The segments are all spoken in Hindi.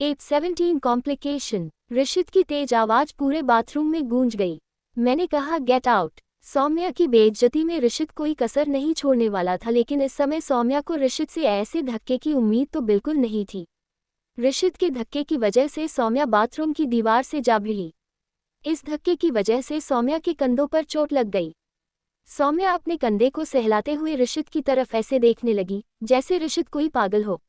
App 17 complication. ऋषित की तेज आवाज पूरे बाथरूम में गूंज गई। मैंने कहा गेट आउट। सौम्या की बेइज्जती में ऋषित कोई कसर नहीं छोड़ने वाला था, लेकिन इस समय सौम्या को ऋषित से ऐसे धक्के की उम्मीद तो बिल्कुल नहीं थी। ऋषित के धक्के की वजह से सौम्या बाथरूम की दीवार से जा भिड़ी। इस धक्के की वजह से सौम्या के कंधों पर चोट लग गई। सौम्या अपने कंधे को सहलाते हुए ऋषित की तरफ ऐसे देखने लगी जैसे ऋषित कोई पागल हो।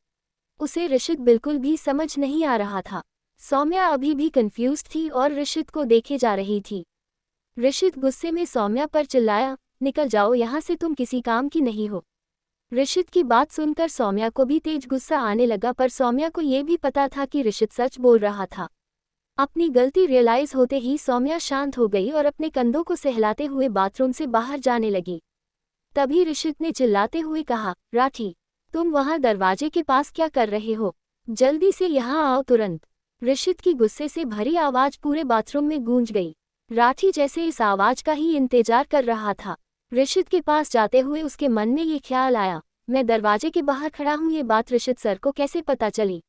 उसे ऋषित बिल्कुल भी समझ नहीं आ रहा था। सौम्या अभी भी कंफ्यूज थी और ऋषित को देखे जा रही थी। ऋषित गुस्से में सौम्या पर चिल्लाया, निकल जाओ यहाँ से, तुम किसी काम की नहीं हो। ऋषित की बात सुनकर सौम्या को भी तेज गुस्सा आने लगा, पर सौम्या को ये भी पता था कि ऋषित सच बोल रहा था। अपनी गलती रियलाइज होते ही सौम्या शांत हो गई और अपने कंधों को सहलाते हुए बाथरूम से बाहर जाने लगी। तभी ऋषित ने चिल्लाते हुए कहा, राठी, तुम वहां दरवाजे के पास क्या कर रहे हो? जल्दी से यहाँ आओ तुरंत। ऋषित की गुस्से से भरी आवाज पूरे बाथरूम में गूंज गई। राठी जैसे इस आवाज का ही इंतजार कर रहा था। ऋषित के पास जाते हुए उसके मन में ये ख्याल आया, मैं दरवाजे के बाहर खड़ा हूँ, ये बात ऋषित सर को कैसे पता चली?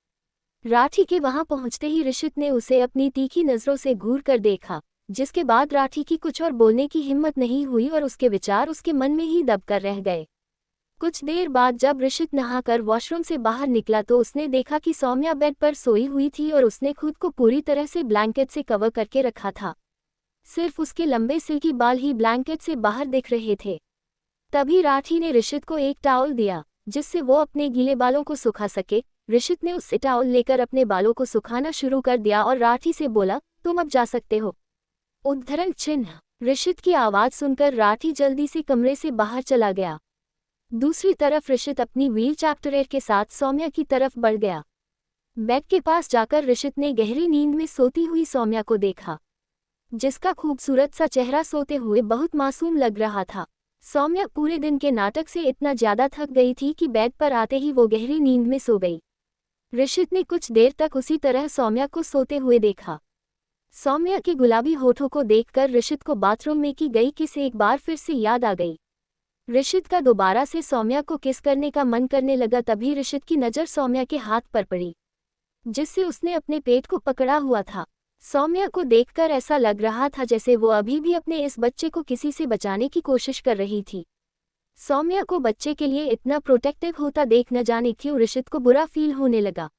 राठी के वहां पहुंचते ही ऋषित ने उसे अपनी तीखी नजरों से घूर कर देखा, जिसके बाद राठी की कुछ और बोलने की हिम्मत नहीं हुई और उसके विचार उसके मन में ही दब कर रह गए। कुछ देर बाद जब ऋषित नहाकर वॉशरूम से बाहर निकला तो उसने देखा कि सौम्या बेड पर सोई हुई थी और उसने खुद को पूरी तरह से ब्लैंकेट से कवर करके रखा था। सिर्फ उसके लंबे सिल्की बाल ही ब्लैंकेट से बाहर दिख रहे थे। तभी राठी ने ऋषित को एक टॉवल दिया जिससे वो अपने गीले बालों को सुखा सके। ऋषित ने उससे टॉवल लेकर अपने बालों को सुखाना शुरू कर दिया और राठी से बोला, तुम अब जा सकते हो। उद्धरण चिन्ह। ऋषित की आवाज सुनकर राठी जल्दी से कमरे से बाहर चला गया। दूसरी तरफ ऋषित अपनी व्हील चैप्टर के साथ सौम्या की तरफ बढ़ गया। बेड के पास जाकर ऋषित ने गहरी नींद में सोती हुई सौम्या को देखा, जिसका खूबसूरत सा चेहरा सोते हुए बहुत मासूम लग रहा था। सौम्या पूरे दिन के नाटक से इतना ज्यादा थक गई थी कि बेड पर आते ही वो गहरी नींद में सो गई। ऋषित ने कुछ देर तक उसी तरह सौम्या को सोते हुए देखा। सौम्या के गुलाबी होठों को देखकर ऋषित को बाथरूम में की गई किस एक बार फिर से याद आ गई। ऋषित का दोबारा से सौम्या को किस करने का मन करने लगा। तभी ऋषित की नज़र सौम्या के हाथ पर पड़ी, जिससे उसने अपने पेट को पकड़ा हुआ था। सौम्या को देखकर ऐसा लग रहा था जैसे वो अभी भी अपने इस बच्चे को किसी से बचाने की कोशिश कर रही थी। सौम्या को बच्चे के लिए इतना प्रोटेक्टिव होता देख न जाने क्यों ऋषित को बुरा फील होने लगा।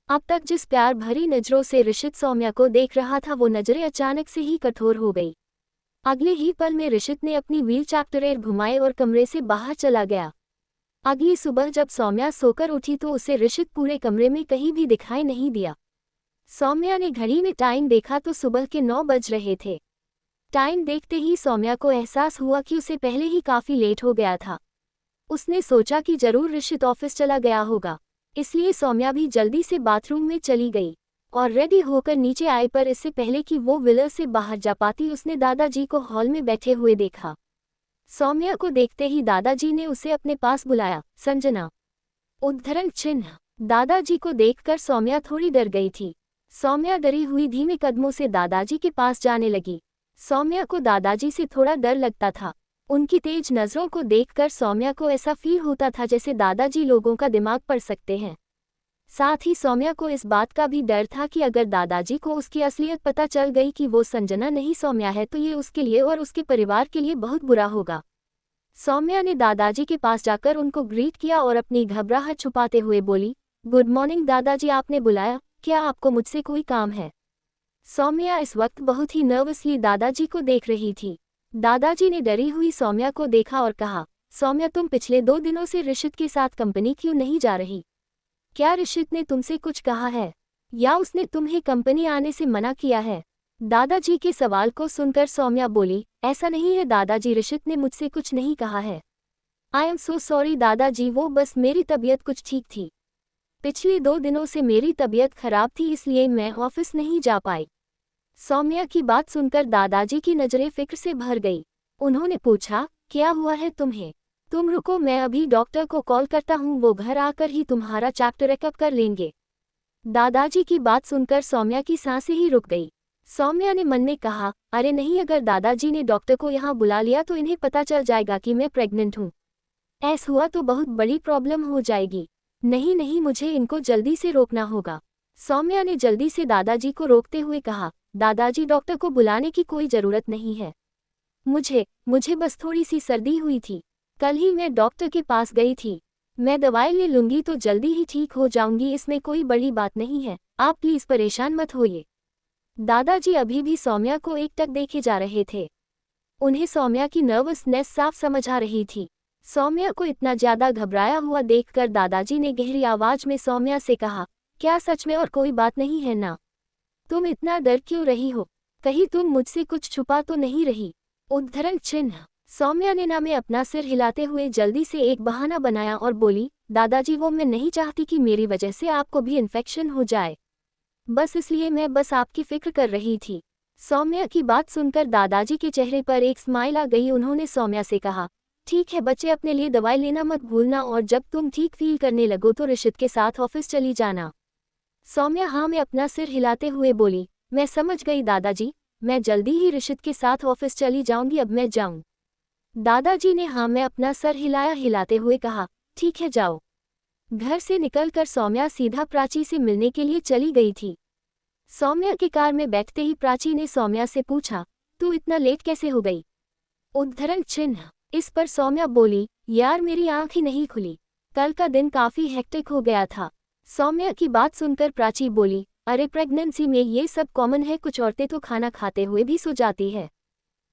अब तक जिस प्यार भरी नज़रों से ऋषित सौम्या को देख रहा था वो नज़रें अचानक से ही कठोर हो गई। अगले ही पल में ऋषित ने अपनी व्हील चैप्टर घुमाए और कमरे से बाहर चला गया। अगली सुबह जब सौम्या सोकर उठी तो उसे ऋषित पूरे कमरे में कहीं भी दिखाई नहीं दिया। सौम्या ने घड़ी में टाइम देखा तो सुबह के 9 बज रहे थे। टाइम देखते ही सौम्या को एहसास हुआ कि उसे पहले ही काफ़ी लेट हो गया था। उसने सोचा कि जरूर ऋषित ऑफिस चला गया होगा, इसलिए सौम्या भी जल्दी से बाथरूम में चली गई और रेडी होकर नीचे आई, पर इससे पहले कि वो विलर से बाहर जा पाती उसने दादाजी को हॉल में बैठे हुए देखा। सौम्या को देखते ही दादाजी ने उसे अपने पास बुलाया, संजना। उद्धरण चिन्ह। दादाजी को देखकर सौम्या थोड़ी डर गई थी। सौम्या डरी हुई धीमे कदमों से दादाजी के पास जाने लगी। सौम्या को दादाजी से थोड़ा डर लगता था। उनकी तेज नज़रों को देखकर सौम्या को ऐसा फील होता था जैसे दादाजी लोगों का दिमाग पढ़ सकते हैं। साथ ही सौम्या को इस बात का भी डर था कि अगर दादाजी को उसकी असलियत पता चल गई कि वो संजना नहीं सौम्या है तो ये उसके लिए और उसके परिवार के लिए बहुत बुरा होगा। सौम्या ने दादाजी के पास जाकर उनको ग्रीट किया और अपनी घबराहट छुपाते हुए बोली, गुड मॉर्निंग दादाजी, आपने बुलाया, क्या आपको मुझसे कोई काम है? सौम्या इस वक्त बहुत ही नर्वसली दादाजी को देख रही थी। दादाजी ने डरी हुई सौम्या को देखा और कहा, सौम्या, तुम पिछले 2 दिनों से ऋषित के साथ कंपनी क्यों नहीं जा रही? क्या ऋषित ने तुमसे कुछ कहा है या उसने तुम्हें कंपनी आने से मना किया है? दादाजी के सवाल को सुनकर सौम्या बोली, ऐसा नहीं है दादाजी, ऋषित ने मुझसे कुछ नहीं कहा है। आई एम सो सॉरी दादाजी, वो बस मेरी तबीयत कुछ ठीक थी। पिछले 2 दिनों से मेरी तबीयत खराब थी इसलिए मैं ऑफिस नहीं जा पाई। सौम्या की बात सुनकर दादाजी की नज़रें फिक्र से भर गई। उन्होंने पूछा, क्या हुआ है तुम्हें? तुम रुको, मैं अभी डॉक्टर को कॉल करता हूँ, वो घर आकर ही तुम्हारा चैप्टर चेकअप कर लेंगे। दादाजी की बात सुनकर सौम्या की सांसें ही रुक गई। सौम्या ने मन में कहा, अरे नहीं, अगर दादाजी ने डॉक्टर को यहाँ बुला लिया तो इन्हें पता चल जाएगा कि मैं प्रेग्नेंट हूँ। ऐसा हुआ तो बहुत बड़ी प्रॉब्लम हो जाएगी। नहीं नहीं, मुझे इनको जल्दी से रोकना होगा। सौम्या ने जल्दी से दादाजी को रोकते हुए कहा, दादाजी डॉक्टर को बुलाने की कोई ज़रूरत नहीं है। मुझे बस थोड़ी सी सर्दी हुई थी। कल ही मैं डॉक्टर के पास गई थी। मैं दवाई ले लूंगी तो जल्दी ही ठीक हो जाऊंगी, इसमें कोई बड़ी बात नहीं है, आप प्लीज़ परेशान मत होइए। दादाजी अभी भी सौम्या को एकटक देखे जा रहे थे। उन्हें सौम्या की नर्वसनेस साफ समझ आ रही थी। सौम्या को इतना ज़्यादा घबराया हुआ देखकर दादाजी ने गहरी आवाज में सौम्या से कहा, क्या सच में और कोई बात नहीं है ना? तुम इतना डर क्यों रही हो? कहीं तुम मुझसे कुछ छुपा तो नहीं रही? उद्धरण चिन्ह। सौम्या ने ना में अपना सिर हिलाते हुए जल्दी से एक बहाना बनाया और बोली, दादाजी वो मैं नहीं चाहती कि मेरी वजह से आपको भी इन्फेक्शन हो जाए। बस इसलिए मैं बस आपकी फिक्र कर रही थी। सौम्या की बात सुनकर दादाजी के चेहरे पर एक स्माइल आ गई। उन्होंने सौम्या से कहा, ठीक है बच्चे, अपने लिए दवाई लेना मत भूलना और जब तुम ठीक फील करने लगो तो ऋषित के साथ ऑफिस चली जाना। सौम्या हाँ में अपना सिर हिलाते हुए बोली, मैं समझ गई दादाजी, मैं जल्दी ही ऋषित के साथ ऑफिस चली जाऊंगी, अब मैं जाऊं। दादाजी ने हाँ में अपना सर हिलाते हुए कहा, ठीक है जाओ। घर से निकलकर सौम्या सीधा प्राची से मिलने के लिए चली गई थी। सौम्या की कार में बैठते ही प्राची ने सौम्या से पूछा, तू इतना लेट कैसे हो गई? उद्धरण चिन्ह। इस पर सौम्या बोली, यार मेरी आंख ही नहीं खुली, कल का दिन काफी हेक्टिक हो गया था। सौम्या की बात सुनकर प्राची बोली, अरे प्रेगनेंसी में ये सब कॉमन है, कुछ औरतें तो खाना खाते हुए भी सो जाती है।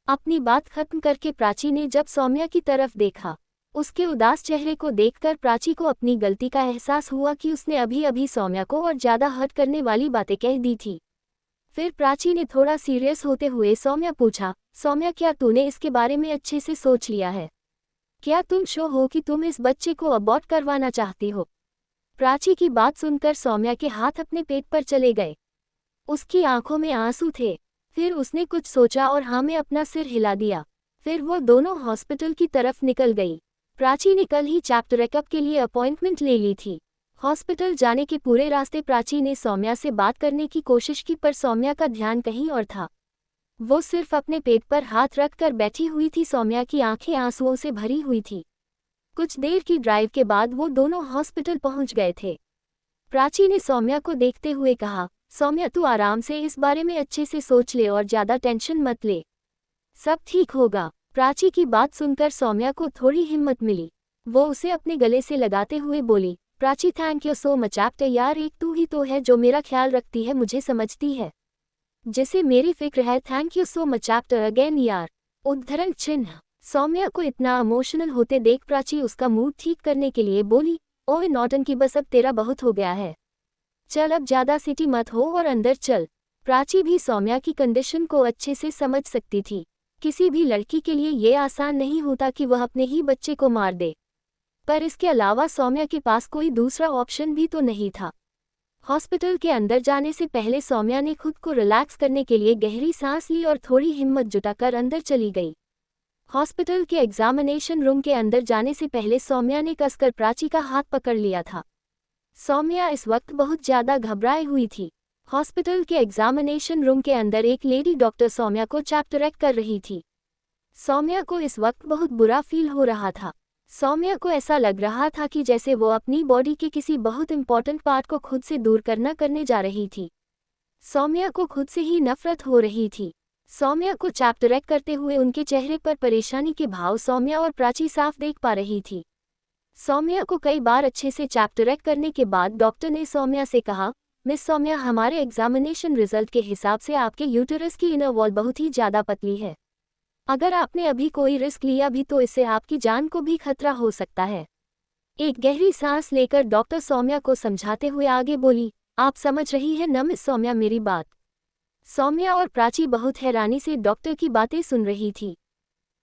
अपनी बात खत्म करके प्राची ने जब सौम्या की तरफ देखा, उसके उदास चेहरे को देखकर प्राची को अपनी गलती का एहसास हुआ कि उसने अभी अभी सौम्या को और ज़्यादा हर्ट करने वाली बातें कह दी थी। फिर प्राची ने थोड़ा सीरियस होते हुए सौम्या पूछा, सौम्या क्या तूने इसके बारे में अच्छे से सोच लिया है? क्या तुम श्योर हो कि तुम इस बच्चे को अबॉर्ट करवाना चाहती हो? प्राची की बात सुनकर सौम्या के हाथ अपने पेट पर चले गए। उसकी आंखों में आंसू थे। फिर उसने कुछ सोचा और हाँ में अपना सिर हिला दिया। फिर वो दोनों हॉस्पिटल की तरफ निकल गई। प्राची ने कल ही चेकअप के लिए अपॉइंटमेंट ले ली थी। हॉस्पिटल जाने के पूरे रास्ते प्राची ने सौम्या से बात करने की कोशिश की, पर सौम्या का ध्यान कहीं और था। वो सिर्फ अपने पेट पर हाथ रखकर बैठी हुई थी। सौम्या की आंखें आंसुओं से भरी हुई थी। कुछ देर की ड्राइव के बाद वो दोनों हॉस्पिटल पहुंच गए थे। प्राची ने सौम्या को देखते हुए कहा, सौम्या तू आराम से इस बारे में अच्छे से सोच ले और ज़्यादा टेंशन मत ले, सब ठीक होगा। प्राची की बात सुनकर सौम्या को थोड़ी हिम्मत मिली। वो उसे अपने गले से लगाते हुए बोली, Prachi thank you so much after यार, एक तू ही तो है जो मेरा ख्याल रखती है, मुझे समझती है, जिसे मेरी फिक्र है। Thank you so much after again यार। उद्धरण चिन्ह। सौम्या को इतना इमोशनल होते देख प्राची उसका मूड ठीक करने के लिए बोली, ओए नौटंकी, बस अब तेरा बहुत हो गया है, चल अब ज़्यादा सिटी मत हो और अंदर चल। प्राची भी सौम्या की कंडीशन को अच्छे से समझ सकती थी। किसी भी लड़की के लिए ये आसान नहीं होता कि वह अपने ही बच्चे को मार दे, पर इसके अलावा सौम्या के पास कोई दूसरा ऑप्शन भी तो नहीं था। हॉस्पिटल के अंदर जाने से पहले सौम्या ने खुद को रिलैक्स करने के लिए गहरी सांस ली और थोड़ी हिम्मत जुटाकर अंदर चली गई। हॉस्पिटल के एग्जामिनेशन रूम के अंदर जाने से पहले सौम्या ने कसकर प्राची का हाथ पकड़ लिया था। सौम्या इस वक्त बहुत ज़्यादा घबराई हुई थी। हॉस्पिटल के एग्जामिनेशन रूम के अंदर एक लेडी डॉक्टर सौम्या को चेक कर रही थी। सौम्या को इस वक्त बहुत बुरा फील हो रहा था। सौम्या को ऐसा लग रहा था कि जैसे वो अपनी बॉडी के किसी बहुत इंपॉर्टेंट पार्ट को खुद से दूर करने जा रही थी। सौम्या को खुद से ही नफरत हो रही थी। सौम्या को चेक करते हुए उनके चेहरे पर परेशानी के भाव सौम्या और प्राची साफ देख पा रही थी। सौम्या को कई बार अच्छे से चेक करने के बाद डॉक्टर ने सौम्या से कहा, मिस सौम्या, हमारे एग्जामिनेशन रिजल्ट के हिसाब से आपके यूटेरस की इनर वॉल बहुत ही ज़्यादा पतली है। अगर आपने अभी कोई रिस्क लिया भी तो इससे आपकी जान को भी खतरा हो सकता है। एक गहरी सांस लेकर डॉक्टर सौम्या को समझाते हुए आगे बोली, आप समझ रही हैं न मिस सौम्या मेरी बात? सौम्या और प्राची बहुत हैरानी से डॉक्टर की बातें सुन रही थी।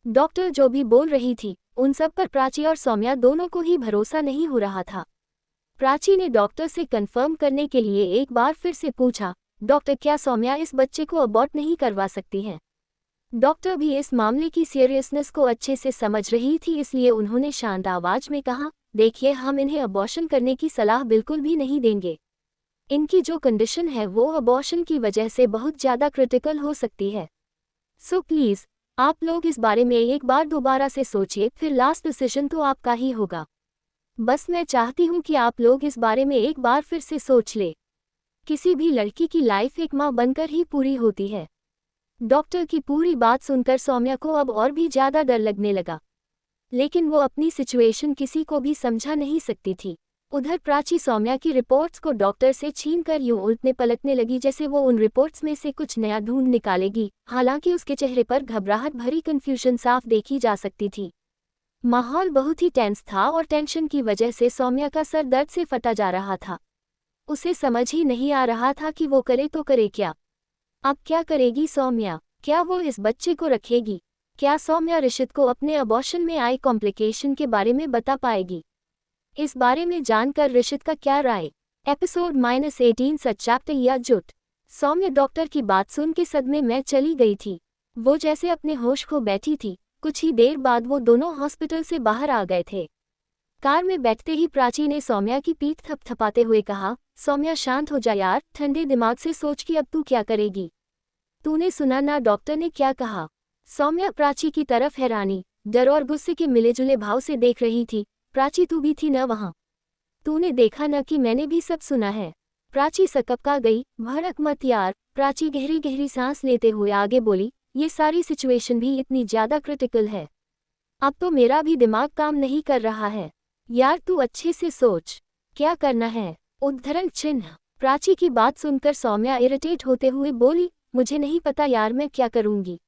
डॉक्टर जो भी बोल रही थी उन सब पर प्राची और सौम्या दोनों को ही भरोसा नहीं हो रहा था। प्राची ने डॉक्टर से कंफर्म करने के लिए एक बार फिर से पूछा, डॉक्टर क्या सौम्या इस बच्चे को अबॉर्ट नहीं करवा सकती हैं? डॉक्टर भी इस मामले की सीरियसनेस को अच्छे से समझ रही थी, इसलिए उन्होंने शांत आवाज में कहा, देखिए हम इन्हें अबॉर्शन करने की सलाह बिल्कुल भी नहीं देंगे। इनकी जो कंडीशन है वो अबॉर्शन की वजह से बहुत ज़्यादा क्रिटिकल हो सकती है। सो प्लीज़ आप लोग इस बारे में एक बार दोबारा से सोचिए, फिर लास्ट डिसीजन तो आपका ही होगा। बस मैं चाहती हूँ कि आप लोग इस बारे में एक बार फिर से सोच ले। किसी भी लड़की की लाइफ एक माँ बनकर ही पूरी होती है। डॉक्टर की पूरी बात सुनकर सौम्या को अब और भी ज्यादा डर लगने लगा, लेकिन वो अपनी सिचुएशन किसी को भी समझा नहीं सकती थी। उधर प्राची सौम्या की रिपोर्ट्स को डॉक्टर से छीनकर यूं उलटने पलटने लगी जैसे वो उन रिपोर्ट्स में से कुछ नया ढूंढ निकालेगी। हालांकि उसके चेहरे पर घबराहट भरी कन्फ्यूजन साफ देखी जा सकती थी। माहौल बहुत ही टेंस था और टेंशन की वजह से सौम्या का सर दर्द से फटा जा रहा था। उसे समझ ही नहीं आ रहा था कि वो करे तो करे क्या। अब क्या करेगी सौम्या? क्या वो इस बच्चे को रखेगी? क्या सौम्या ऋषित को अपने अबॉर्शन में आए कॉम्प्लिकेशन के बारे में बता पाएगी? इस बारे में जानकर ऋषित का क्या राय? एपिसोड -18 सच चैप्टर या जुट। सौम्या डॉक्टर की बात सुन के सदमे में चली गई थी। वो जैसे अपने होश खो बैठी थी। कुछ ही देर बाद वो दोनों हॉस्पिटल से बाहर आ गए थे। कार में बैठते ही प्राची ने सौम्या की पीठ थपथपाते हुए कहा, सौम्या शांत हो जा यार, ठंडे दिमाग से सोच कि अब तू क्या करेगी। तूने सुना ना डॉक्टर ने क्या कहा? सौम्या प्राची की तरफ हैरानी, डर और गुस्से के मिलेजुले भाव से देख रही थी। प्राची तू भी थी न वहाँ? तूने देखा न कि मैंने भी सब सुना है? प्राची सकपका गई। भड़क मत यार। प्राची गहरी गहरी सांस लेते हुए आगे बोली, ये सारी सिचुएशन भी इतनी ज्यादा क्रिटिकल है। अब तो मेरा भी दिमाग काम नहीं कर रहा है। यार तू अच्छे से सोच, क्या करना है? उद्धरण चिन्ह। प्राची की बात सुनकर सौम्या इरिटेट होते हुए बोली, मुझे नहीं पता यार मैं क्या करूंगी।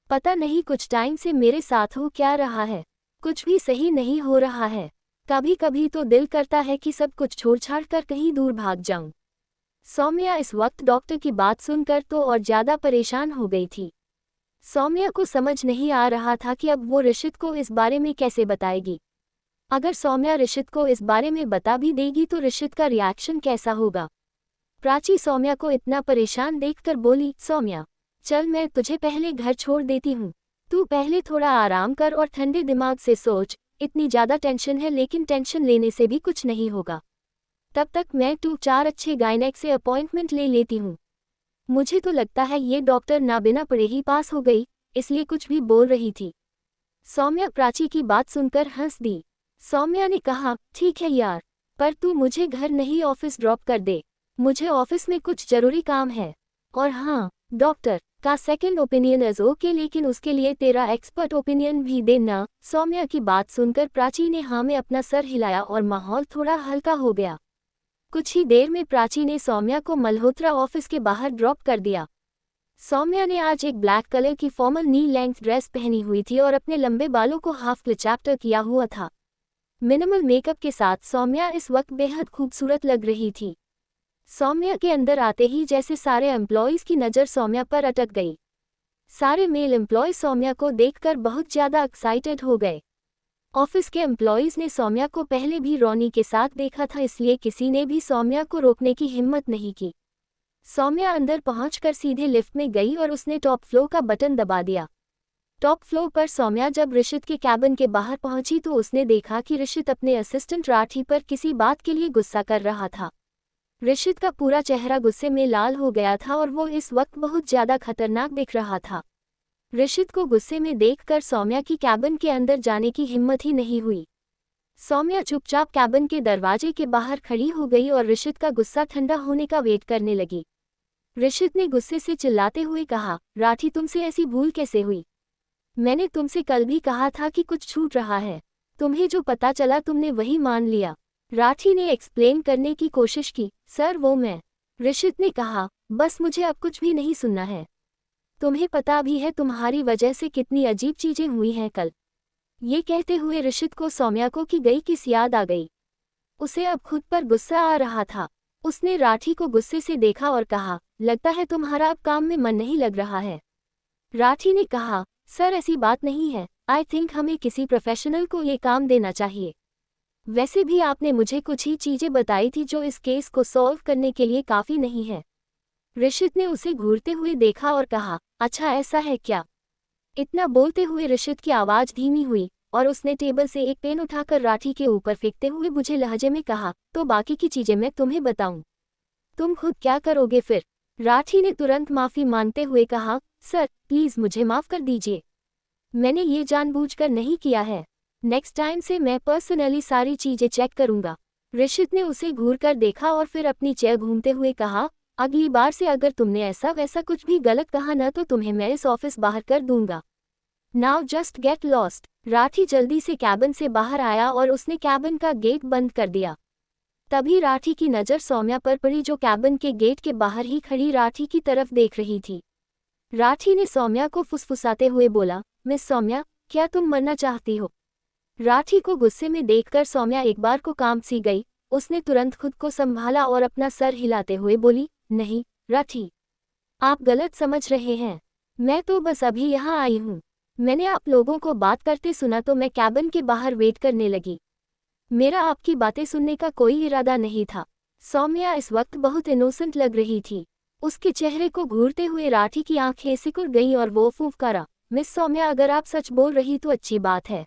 पता नहीं कुछ टाइम से मेरे साथ हो क्या रहा है, कुछ भी सही नहीं हो रहा है। कभी कभी तो दिल करता है कि सब कुछ छोड़ छाड़ कर कहीं दूर भाग जाऊं। सौम्या इस वक्त डॉक्टर की बात सुनकर तो और ज्यादा परेशान हो गई थी। सौम्या को समझ नहीं आ रहा था कि अब वो ऋषित को इस बारे में कैसे बताएगी। अगर सौम्या ऋषित को इस बारे में बता भी देगी तो ऋषित का रिएक्शन कैसा होगा। प्राची सौम्या को इतना परेशान देखकर बोली, सौम्या चल मैं तुझे पहले घर छोड़ देती हूँ। तू पहले थोड़ा आराम कर और ठंडे दिमाग से सोच। इतनी ज़्यादा टेंशन है लेकिन टेंशन लेने से भी कुछ नहीं होगा। तब तक मैं 2-4 अच्छे गायनेक से अपॉइंटमेंट ले लेती हूँ। मुझे तो लगता है ये डॉक्टर ना बिना पढ़े ही पास हो गई, इसलिए कुछ भी बोल रही थी। सौम्या प्राची की बात सुनकर हंस दी। सौम्या ने कहा, ठीक है यार, पर तू मुझे घर नहीं ऑफिस ड्रॉप कर दे। मुझे ऑफिस में कुछ जरूरी काम है। और हाँ, डॉक्टर का सेकंड ओपिनियन इज ओके, लेकिन उसके लिए तेरा एक्सपर्ट ओपिनियन भी देना। सौम्या की बात सुनकर प्राची ने हाँ में अपना सर हिलाया और माहौल थोड़ा हल्का हो गया। कुछ ही देर में प्राची ने सौम्या को मल्होत्रा ऑफिस के बाहर ड्रॉप कर दिया। सौम्या ने आज एक ब्लैक कलर की फॉर्मल नी लेंथ ड्रेस पहनी हुई थी और अपने लंबे बालों को हाफ क्लिचैप्टर किया हुआ था। मिनिमल मेकअप के साथ सौम्या इस वक्त बेहद खूबसूरत लग रही थी। सौम्या के अंदर आते ही जैसे सारे एम्प्लॉयज़ की नज़र सौम्या पर अटक गई। सारे मेल एम्प्लॉयज़ सौम्या को देखकर बहुत ज़्यादा एक्साइटेड हो गए। ऑफिस के एम्प्लॉयज़ ने सौम्या को पहले भी रोनी के साथ देखा था, इसलिए किसी ने भी सौम्या को रोकने की हिम्मत नहीं की। सौम्या अंदर पहुंचकर सीधे लिफ्ट में गई और उसने टॉप फ्लोर का बटन दबा दिया। टॉप फ्लोर पर सौम्या जब ऋषित के कैबिन के बाहर पहुंची तो उसने देखा कि ऋषित अपने असिस्टेंट राठी पर किसी बात के लिए गुस्सा कर रहा था। ऋषित का पूरा चेहरा गुस्से में लाल हो गया था और वो इस वक्त बहुत ज्यादा खतरनाक दिख रहा था। ऋषित को गुस्से में देखकर सौम्या की कैबिन के अंदर जाने की हिम्मत ही नहीं हुई। सौम्या चुपचाप कैबिन के दरवाजे के बाहर खड़ी हो गई और ऋषित का गुस्सा ठंडा होने का वेट करने लगी। ऋषित ने गुस्से से चिल्लाते हुए कहा, राठी तुमसे ऐसी भूल कैसे हुई? मैंने तुमसे कल भी कहा था कि कुछ छूट रहा है। तुम्हें जो पता चला तुमने वही मान लिया। राठी ने एक्सप्लेन करने की कोशिश की, सर वो मैं। ऋषित ने कहा, बस मुझे अब कुछ भी नहीं सुनना है। तुम्हें पता भी है तुम्हारी वजह से कितनी अजीब चीजें हुई हैं कल। ये कहते हुए ऋषित को सौम्या को की गई किस याद आ गई। उसे अब खुद पर गुस्सा आ रहा था। उसने राठी को गुस्से से देखा और कहा, लगता है तुम्हारा अब काम में मन नहीं लग रहा है। राठी ने कहा, सर ऐसी बात नहीं है, आई थिंक हमें किसी प्रोफेशनल को ये काम देना चाहिए। वैसे भी आपने मुझे कुछ ही चीजें बताई थी जो इस केस को सॉल्व करने के लिए काफी नहीं है। ऋषित ने उसे घूरते हुए देखा और कहा, अच्छा ऐसा है क्या? इतना बोलते हुए ऋषित की आवाज धीमी हुई और उसने टेबल से एक पेन उठाकर राठी के ऊपर फेंकते हुए बुझे लहजे में कहा, तो बाकी की चीजें मैं तुम्हें बताऊं, तुम खुद क्या करोगे फिर? राठी ने तुरंत माफी मांगते हुए कहा, सर प्लीज मुझे माफ कर दीजिए, मैंने ये जानबूझकर नहीं किया है। नेक्स्ट टाइम से मैं पर्सनली सारी चीजें चेक करूंगा। ऋषित ने उसे घूर कर देखा और फिर अपनी चेयर घूमते हुए कहा, अगली बार से अगर तुमने ऐसा वैसा कुछ भी गलत कहा न तो तुम्हें मैं इस ऑफिस बाहर कर दूंगा। Now just get lost. Rathi जल्दी से कैबिन से बाहर आया और उसने कैबिन का गेट बंद कर दिया। तभी राठी की नज़र सौम्या पर पड़ी जो कैबिन के गेट के बाहर ही खड़ी राठी की तरफ देख रही थी। राठी ने सौम्या को फुसफुसाते हुए बोला, मिस सौम्या, क्या तुम मरना चाहती हो? राठी को गुस्से में देखकर सौम्या एक बार को कांप सी गई। उसने तुरंत खुद को संभाला और अपना सर हिलाते हुए बोली, नहीं राठी, आप गलत समझ रहे हैं। मैं तो बस अभी यहाँ आई हूँ। मैंने आप लोगों को बात करते सुना तो मैं कैबिन के बाहर वेट करने लगी। मेरा आपकी बातें सुनने का कोई इरादा नहीं था। सौम्या इस वक्त बहुत इनोसेंट लग रही थी। उसके चेहरे को घूरते हुए राठी की आंखें सिकुड़ गईं और वो फूंफकारा, मिस सौम्या, अगर आप सच बोल रही तो अच्छी बात है।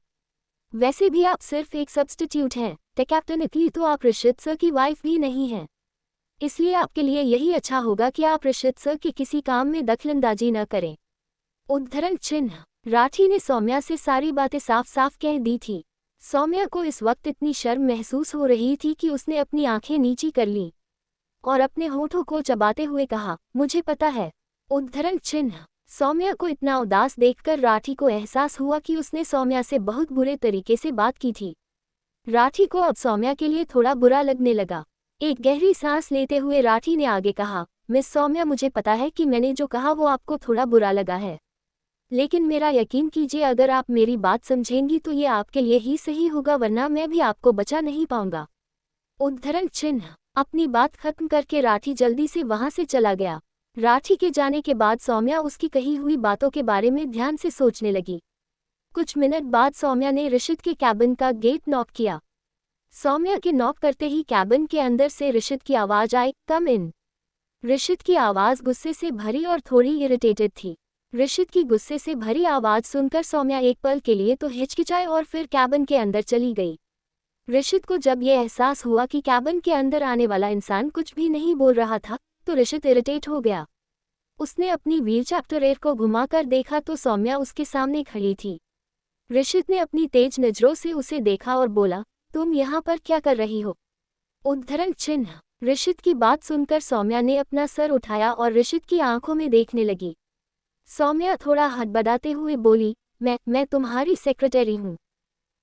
वैसे भी आप सिर्फ एक सब्स्टिट्यूट हैं, टेक्निकली तो आप ऋषित सर की वाइफ भी नहीं हैं। इसलिए आपके लिए यही अच्छा होगा कि आप ऋषित सर के किसी काम में दखलंदाजी न करें। उद्धरण चिन्ह। राठी ने सौम्या से सारी बातें साफ साफ कह दी थी। सौम्या को इस वक्त इतनी शर्म महसूस हो रही थी कि उसने अपनी आंखें नीची कर लीं और अपने होठों को चबाते हुए कहा, मुझे पता है। उद्धरण चिन्ह। सौम्या को इतना उदास देखकर राठी को एहसास हुआ कि उसने सौम्या से बहुत बुरे तरीके से बात की थी। राठी को अब सौम्या के लिए थोड़ा बुरा लगने लगा। एक गहरी सांस लेते हुए राठी ने आगे कहा, मिस सौम्या, मुझे पता है कि मैंने जो कहा वो आपको थोड़ा बुरा लगा है, लेकिन मेरा यकीन कीजिए, अगर आप मेरी बात समझेंगी तो ये आपके लिए ही सही होगा, वरना मैं भी आपको बचा नहीं पाऊंगा। उद्धरण चिन्ह। अपनी बात खत्म करके राठी जल्दी से वहां से चला गया। राठी के जाने के बाद सौम्या उसकी कही हुई बातों के बारे में ध्यान से सोचने लगी। कुछ मिनट बाद सौम्या ने ऋषित के कैबिन का गेट नॉक किया। सौम्या के नॉक करते ही कैबिन के अंदर से ऋषित की आवाज आई, कम इन। ऋषित की आवाज गुस्से से भरी और थोड़ी इरिटेटेड थी। ऋषित की गुस्से से भरी आवाज सुनकर सौम्या एक पल के लिए तो हिचकिचाई और फिर कैबिन के अंदर चली गई। ऋषित को जब यह एहसास हुआ कि कैबिन के अंदर आने वाला इंसान कुछ भी नहीं बोल रहा था तो ऋषित इरिटेट हो गया। उसने अपनी व्हील चैप्टर को घुमाकर देखा तो सौम्या उसके सामने खड़ी थी। ऋषित ने अपनी तेज नजरों से उसे देखा और बोला, तुम यहाँ पर क्या कर रही हो? उद्धरण चिन्ह। ऋषित की बात सुनकर सौम्या ने अपना सर उठाया और ऋषित की आंखों में देखने लगी। सौम्या थोड़ा हड़बड़ाते हुए बोली, मैं तुम्हारी सेक्रेटरी हूँ।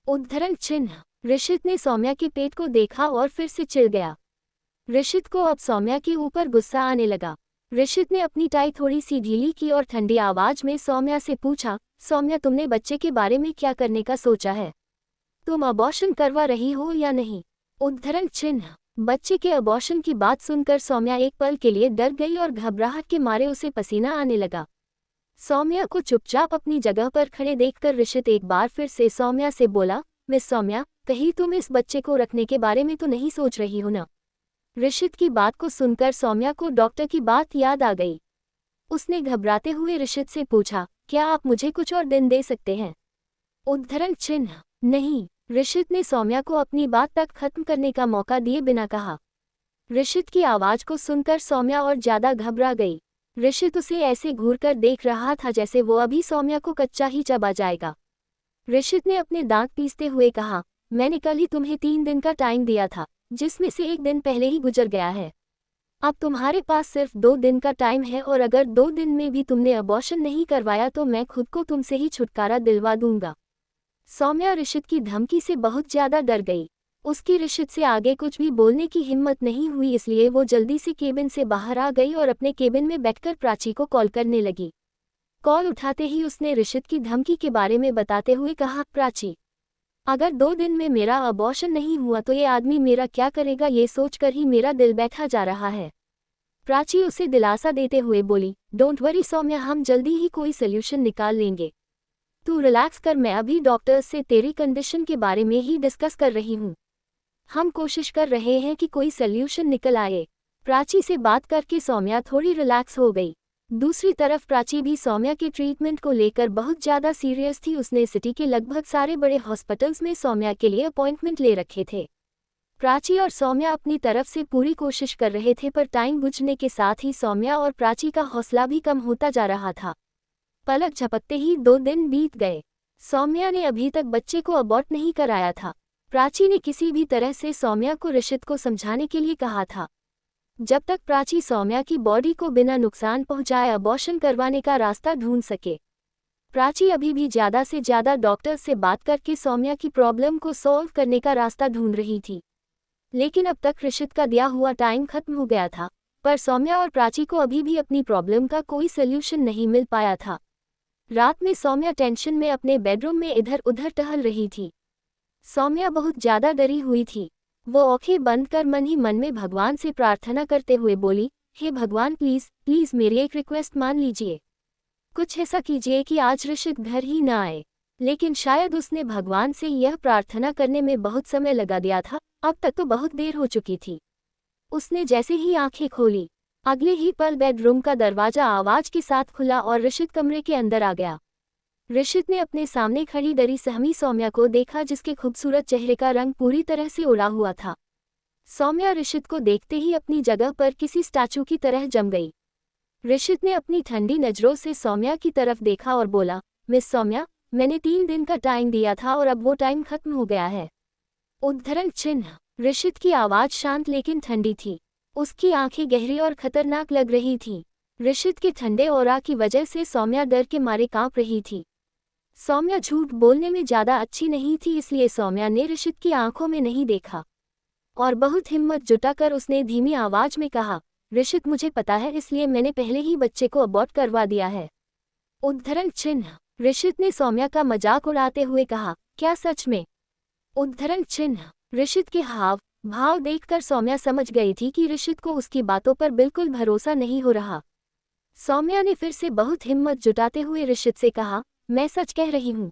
उद्धरण चिन्ह। ऋषित ने सौम्या के पेट को देखा और फिर से चिढ़ गया। ऋषित को अब सौम्या के ऊपर गुस्सा आने लगा। ऋषित ने अपनी टाई थोड़ी सी ढीली की और ठंडी आवाज में सौम्या से पूछा, सौम्या, तुमने बच्चे के बारे में क्या करने का सोचा है? तुम अबॉर्शन करवा रही हो या नहीं? उद्धरण चिन्ह। बच्चे के अबॉर्शन की बात सुनकर सौम्या एक पल के लिए डर गई और घबराहट के मारे उसे पसीना आने लगा। सौम्या को चुपचाप अपनी जगह पर खड़े देखकर ऋषित एक बार फिर से सौम्या से बोला, मिस सौम्या, कहीं तुम इस बच्चे को रखने के बारे में तो नहीं सोच रही हो ना? ऋषित की बात को सुनकर सौम्या को डॉक्टर की बात याद आ गई। उसने घबराते हुए ऋषित से पूछा, क्या आप मुझे कुछ और दिन दे सकते हैं? उद्धरण चिन्ह। नहीं। ऋषित ने सौम्या को अपनी बात तक खत्म करने का मौका दिए बिना कहा। ऋषित की आवाज को सुनकर सौम्या और ज्यादा घबरा गई। ऋषित उसे ऐसे घूरकर देख रहा था जैसे वो अभी सौम्या को कच्चा ही चबा जाएगा। ऋषित ने अपने दांत पीसते हुए कहा, मैंने कल ही तुम्हें 3 दिन का टाइम दिया था, जिसमें से 1 दिन पहले ही गुजर गया है। अब तुम्हारे पास सिर्फ 2 दिन का टाइम है और अगर 2 दिन में भी तुमने अबॉर्शन नहीं करवाया तो मैं खुद को तुमसे ही छुटकारा दिलवा दूंगा। सौम्या ऋषित की धमकी से बहुत ज्यादा डर गई। उसकी ऋषित से आगे कुछ भी बोलने की हिम्मत नहीं हुई, इसलिए वो जल्दी से केबिन से बाहर आ गई और अपने केबिन में बैठकर प्राची को कॉल करने लगी। कॉल उठाते ही उसने ऋषित की धमकी के बारे में बताते हुए कहा, प्राची, अगर 2 दिन में मेरा अबॉर्शन नहीं हुआ तो ये आदमी मेरा क्या करेगा, ये सोचकर ही मेरा दिल बैठा जा रहा है। प्राची उसे दिलासा देते हुए बोली, डोंट वरी सौम्या, हम जल्दी ही कोई सोल्यूशन निकाल लेंगे। तू रिलैक्स कर, मैं अभी डॉक्टर्स से तेरी कंडीशन के बारे में ही डिस्कस कर रही हूँ। हम कोशिश कर रहे हैं कि कोई सोल्यूशन निकल आए। प्राची से बात करके सौम्या थोड़ी रिलैक्स हो गई। दूसरी तरफ प्राची भी सौम्या के ट्रीटमेंट को लेकर बहुत ज़्यादा सीरियस थी। उसने सिटी के लगभग सारे बड़े हॉस्पिटल्स में सौम्या के लिए अपॉइंटमेंट ले रखे थे। प्राची और सौम्या अपनी तरफ से पूरी कोशिश कर रहे थे, पर टाइम गुजरने के साथ ही सौम्या और प्राची का हौसला भी कम होता जा रहा था। पलक झपकते ही 2 दिन बीत गए। सौम्या ने अभी तक बच्चे को अबॉर्ट नहीं कराया था। प्राची ने किसी भी तरह से सौम्या को ऋषित को समझाने के लिए कहा था। जब तक प्राची सौम्या की बॉडी को बिना नुकसान पहुंचाए अबॉर्शन करवाने का रास्ता ढूंढ सके। प्राची अभी भी ज़्यादा से ज़्यादा डॉक्टर से बात करके सौम्या की प्रॉब्लम को सॉल्व करने का रास्ता ढूंढ रही थी। लेकिन अब तक ऋषित का दिया हुआ टाइम खत्म हो गया था, पर सौम्या और प्राची को अभी भी अपनी प्रॉब्लम का कोई सल्यूशन नहीं मिल पाया था। रात में सौम्या टेंशन में अपने बेडरूम में इधर उधर टहल रही थी। सौम्या बहुत ज़्यादा डरी हुई थी। वो आंखें बंद कर मन ही मन में भगवान से प्रार्थना करते हुए बोली, हे भगवान, प्लीज़ प्लीज़ मेरी एक रिक्वेस्ट मान लीजिए। कुछ ऐसा कीजिए कि आज ऋषित घर ही ना आए। लेकिन शायद उसने भगवान से यह प्रार्थना करने में बहुत समय लगा दिया था। अब तक तो बहुत देर हो चुकी थी। उसने जैसे ही आंखें खोली, अगले ही पल बेडरूम का दरवाजा आवाज के साथ खुला और ऋषित कमरे के अंदर आ गया। ऋषित ने अपने सामने खड़ी डरी सहमी सौम्या को देखा, जिसके खूबसूरत चेहरे का रंग पूरी तरह से उड़ा हुआ था। सौम्या ऋषित को देखते ही अपनी जगह पर किसी स्टैचू की तरह जम गई। ऋषित ने अपनी ठंडी नजरों से सौम्या की तरफ देखा और बोला, मिस सौम्या, मैंने 3 दिन का टाइम दिया था और अब वो टाइम खत्म हो गया है। उद्धरण चिन्ह। ऋषित की आवाज शांत लेकिन ठंडी थी। उसकी आंखें गहरी और खतरनाक लग रही थीं। ऋषित के ठंडे ऑरा की वजह से सौम्या डर के मारे कांप रही थी। सौम्या झूठ बोलने में ज़्यादा अच्छी नहीं थी, इसलिए सौम्या ने ऋषित की आंखों में नहीं देखा और बहुत हिम्मत जुटाकर उसने धीमी आवाज में कहा, ऋषित, मुझे पता है, इसलिए मैंने पहले ही बच्चे को अबॉर्ट करवा दिया है। उद्धरण चिन्ह। ऋषित ने सौम्या का मजाक उड़ाते हुए कहा, क्या सच में? उद्धरण चिन्ह। ऋषित के हाव भाव देखकर सौम्या समझ गई थी कि ऋषित को उसकी बातों पर बिल्कुल भरोसा नहीं हो रहा। सौम्या ने फिर से बहुत हिम्मत जुटाते हुए ऋषित से कहा, मैं सच कह रही हूँ।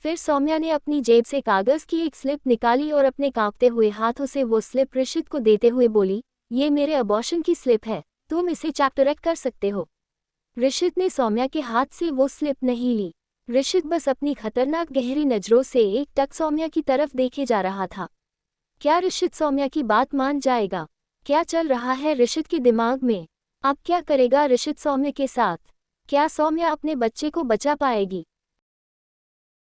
फिर सौम्या ने अपनी जेब से कागज की एक स्लिप निकाली और अपने कांपते हुए हाथों से वो स्लिप ऋषित को देते हुए बोली, ये मेरे अबॉर्शन की स्लिप है, तुम इसे चैप्टरैक्ट कर सकते हो। ऋषित ने सौम्या के हाथ से वो स्लिप नहीं ली। ऋषित बस अपनी खतरनाक गहरी नजरों से एक टक सौम्या की तरफ देखे जा रहा था। क्या ऋषित सौम्या की बात मान जाएगा? क्या चल रहा है ऋषित के दिमाग में? अब क्या करेगा ऋषित सौम्या के साथ? क्या सौम्या अपने बच्चे को बचा पाएगी?